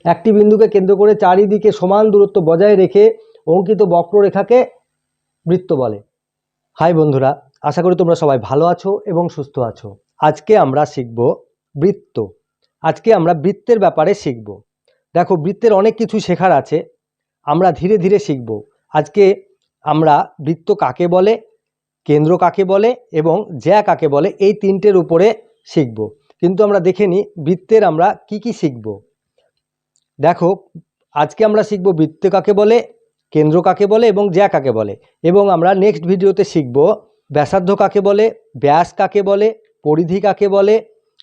একটি বিন্দুকে কেন্দ্র করে চারিদিকে সমান দূরত্ব বজায় রেখে অঙ্কিত বক্ররেখাকে বৃত্ত বলে। হাই বন্ধুরা, আশা করি তোমরা সবাই ভালো আছো এবং সুস্থ আছো। আজকে আমরা শিখব বৃত্ত। আজকে আমরা বৃত্তের ব্যাপারে শিখব। দেখো, বৃত্তের অনেক কিছু শেখার আছে, আমরা ধীরে ধীরে শিখব। আজকে আমরা বৃত্ত কাকে বলে, কেন্দ্র কাকে বলে এবং জ্যা কাকে বলে, এই তিনটের উপরে শিখব। কিন্তু আমরা দেখে নিই বৃত্তের আমরা কি কি শিখব। দেখো, আজকে আমরা শিখব বৃত্ত কাকে বলে, কেন্দ্র কাকে বলে এবং জ্যা কাকে বলে। এবং আমরা নেক্সট ভিডিওতে শিখব ব্যাসার্ধ কাকে বলে, ব্যাস কাকে বলে, পরিধি কাকে বলে,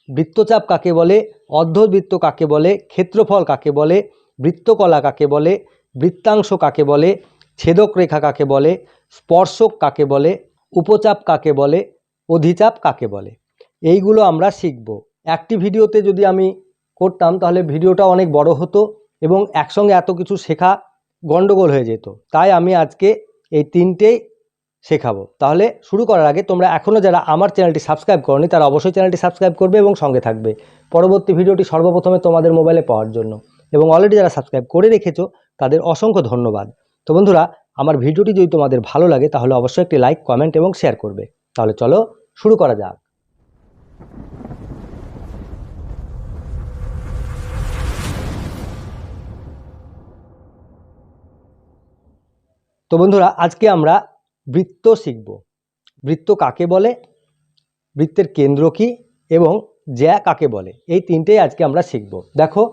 বৃত্তচাপ কাকে বলে, অর্ধবৃত্ত কাকে বলে, ক্ষেত্রফল কাকে বলে, বৃত্তকলা কাকে বলে, বৃত্তাংশ কাকে বলে, ছেদক রেখা কাকে বলে, স্পর্শক কাকে বলে, উপচাপ কাকে বলে, অধিচাপ কাকে বলে। এইগুলো আমরা শিখব। একটি ভিডিওতে যদি আমি করতাম তাহলে ভিডিওটা অনেক বড় হতো এবং একসঙ্গে এত কিছু শেখা গন্ডগোল হয়ে যেত। তাই আমি আজকে এই তিনটেই শেখাবো। তাহলে শুরু করার আগে তোমরা এখনও যারা আমার চ্যানেলটি সাবস্ক্রাইব করোনি তারা অবশ্যই চ্যানেলটি সাবস্ক্রাইব করবে এবং সঙ্গে থাকবে পরবর্তী ভিডিওটি সর্বপ্রথমে তোমাদের মোবাইলে পাওয়ার জন্য। এবং অলরেডি যারা সাবস্ক্রাইব করে রেখেছো তাদের অসংখ্য ধন্যবাদ। তো বন্ধুরা, আমার ভিডিওটি যদি তোমাদের ভালো লাগে তাহলে অবশ্যই একটি লাইক, কমেন্ট এবং শেয়ার করবে। তাহলে চলো শুরু করা যাক। তো বন্ধুরা, আজকে আমরা বৃত্ত শিখব। বৃত্ত কাকে বলে, বৃত্তের কেন্দ্র কি এবং জ্যা কাকে বলে, এই তিনটেই আজকে আমরা শিখব। দেখো,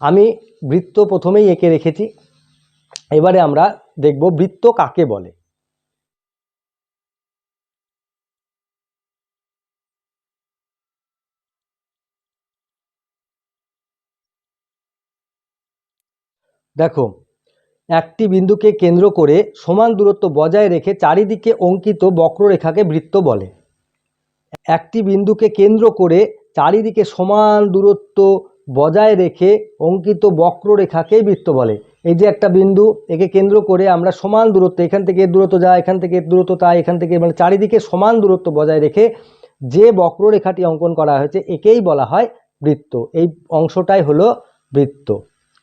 আমি বৃত্ত প্রথমেই এঁকে রেখেছি। এবারে আমরা দেখব বৃত্ত কাকে বলে। দেখো, একটি বিন্দুকে কেন্দ্র করে সমান দূরত্ব বজায় রেখে চারিদিকে অঙ্কিত বক্ররেখাকে বৃত্ত বলে। একটি বিন্দুকে কেন্দ্র করে চারিদিকে সমান দূরত্ব বজায় রেখে অঙ্কিত বক্ররেখাকে বৃত্ত বলে। এই যে একটা বিন্দু, একে কেন্দ্র করে আমরা সমান দূরত্ব, এখান থেকে দূরত্ব যায়, এখান থেকে দূরত্ব তাই, এখান থেকে মানে চারিদিকে সমান দূরত্ব বজায় রেখে যে বক্ররেখাটি অঙ্কন করা হয়েছে একেই বলা হয় বৃত্ত। এই অংশটাই হলো বৃত্ত।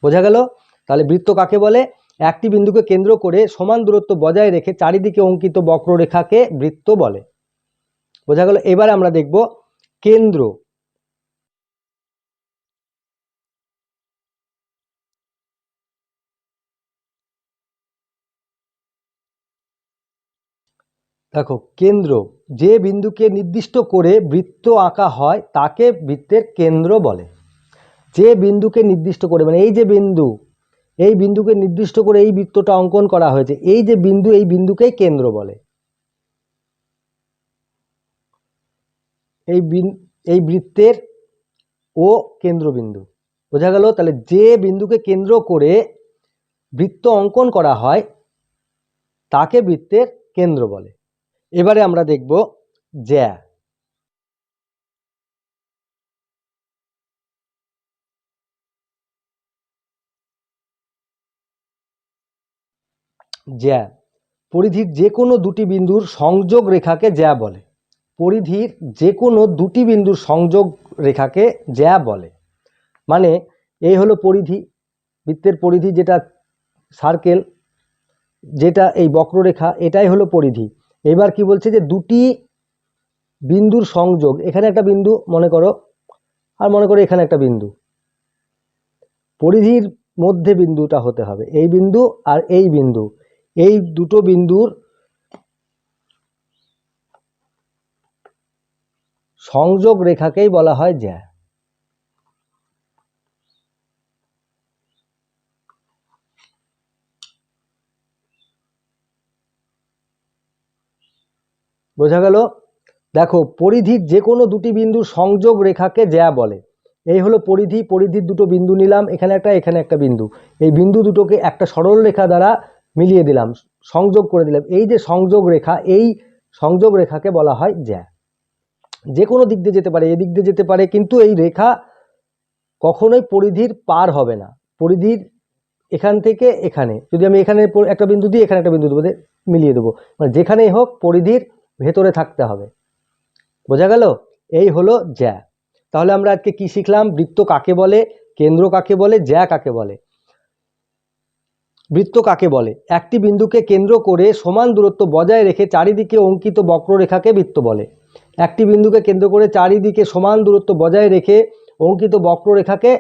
বোঝা গেল? তাহলে বৃত্ত কাকে বলে? একটি বিন্দুকে কেন্দ্র করে সমান দূরত্ব বজায় রেখে চারিদিকে অঙ্কিত বক্ররেখাকে বৃত্ত বলে। বোঝা গেল? এবার আমরা দেখব কেন্দ্র। দেখো, কেন্দ্র যে বিন্দুকে নির্দিষ্ট করে বৃত্ত আঁকা হয় তাকে বৃত্তের কেন্দ্র বলে। যে বিন্দুকে নির্দিষ্ট করে, মানে এই যে বিন্দু, এই বিন্দুকে নির্দিষ্ট করে এই বৃত্তটা অঙ্কন করা হয়েছে, এই যে বিন্দু, এই বিন্দুকেই কেন্দ্র বলে। এই বৃত্তের ও কেন্দ্রবিন্দু। বোঝা গেল? তাহলে যে বিন্দুকে কেন্দ্র করে বৃত্ত অঙ্কন করা হয় তাকে বৃত্তের কেন্দ্র বলে। এবারে আমরা দেখব জ্যা। জ্যা পরিধির যে কোনো দুটি বিন্দুর সংযোগ রেখাকে জ্যা বলে। পরিধির যে কোনো দুটি বিন্দুর সংযোগ রেখাকে জ্যা বলে। মানে এই হলো পরিধি, বৃত্তের পরিধি, যেটা সার্কেল, যেটা এই বক্ররেখা, এটাই হলো পরিধি। এবার কি বলছে যে দুটি বিন্দুর সংযোগ, এখানে একটা বিন্দু মনে করো আর মনে করো এখানে একটা বিন্দু, পরিধির মধ্যে বিন্দুটা হতে হবে এই বিন্দু আর এই বিন্দু, এই দুটো বিন্দুর সংযোগ রেখাকেই বলা হয় জ্যা। বোঝা গেল? দেখো, পরিধির যে কোনো দুটি বিন্দুর সংযোগ রেখাকে জ্যা বলে। এই হলো পরিধি, পরিধির দুটো বিন্দু নিলাম, এখানে একটা বিন্দু, এই বিন্দু দুটোকে একটা সরল রেখা দ্বারা মিলিয়ে দিলাম, সংযোগ করে দিলাম। এই যে সংযোগ রেখা, এই সংযোগ রেখাকে বলা হয় জ্যা। যে কোনো দিক দিয়ে যেতে পারে, এদিক দিয়ে যেতে পারে, কিন্তু এই রেখা কখনোই পরিধির পার হবে না। পরিধির এখান থেকে এখানে, যদি আমি এখানে একটা বিন্দু দিই, এখানে একটা বিন্দু দেবো, মিলিয়ে দেবো, মানে যেখানেই হোক পরিধির ভেতরে থাকতে হবে। বোঝা গেল? এই হলো জ্যা। তাহলে আমরা আজকে কি শিখলাম? বৃত্ত কাকে বলে, কেন্দ্র কাকে বলে, জ্যা কাকে বলে, বৃত্ত কাকে বলে? একটি বিন্দুকে কেন্দ্র করে সমান দূরত্ব বজায় রেখে চারিদিকে অঙ্কিত বক্ররেখাকে বৃত্ত বলে। একটি বিন্দুকে কেন্দ্র করে চারিদিকে সমান দূরত্ব বজায় রেখে অঙ্কিত বক্ররেখাকে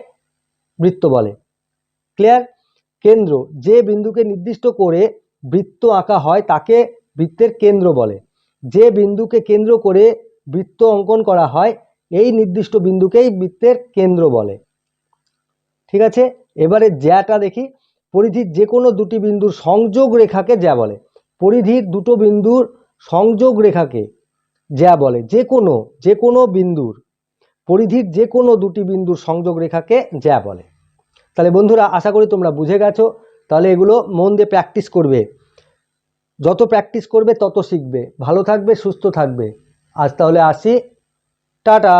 বৃত্ত বলে। ক্লিয়ার? কেন্দ্র, যে বিন্দুকে নির্দিষ্ট করে বৃত্ত আঁকা হয় তাকে বৃত্তের কেন্দ্র বলে। যে বিন্দুকে কেন্দ্র করে বৃত্ত অঙ্কন করা হয় এই নির্দিষ্ট বিন্দুকেই বৃত্তের কেন্দ্র বলে। ঠিক আছে, এবারে জ্যাটা দেখি। পরিধির যে কোনো দুটি বিন্দুর সংযোগ রেখাকে জ্যা বলে। পরিধির দুটো বিন্দুর সংযোগ রেখাকে জ্যা বলে। যে কোনো বিন্দুর, পরিধির যে কোনো দুটি বিন্দুর সংযোগ রেখাকে জ্যা বলে। তাহলে বন্ধুরা আশা করি তোমরা বুঝে গেছো। তাহলে এগুলো মন দিয়ে প্র্যাকটিস করবে, যত প্র্যাকটিস করবে তত শিখবে। ভালো থাকবে, সুস্থ থাকবে। আজ তাহলে আসি, টাটা।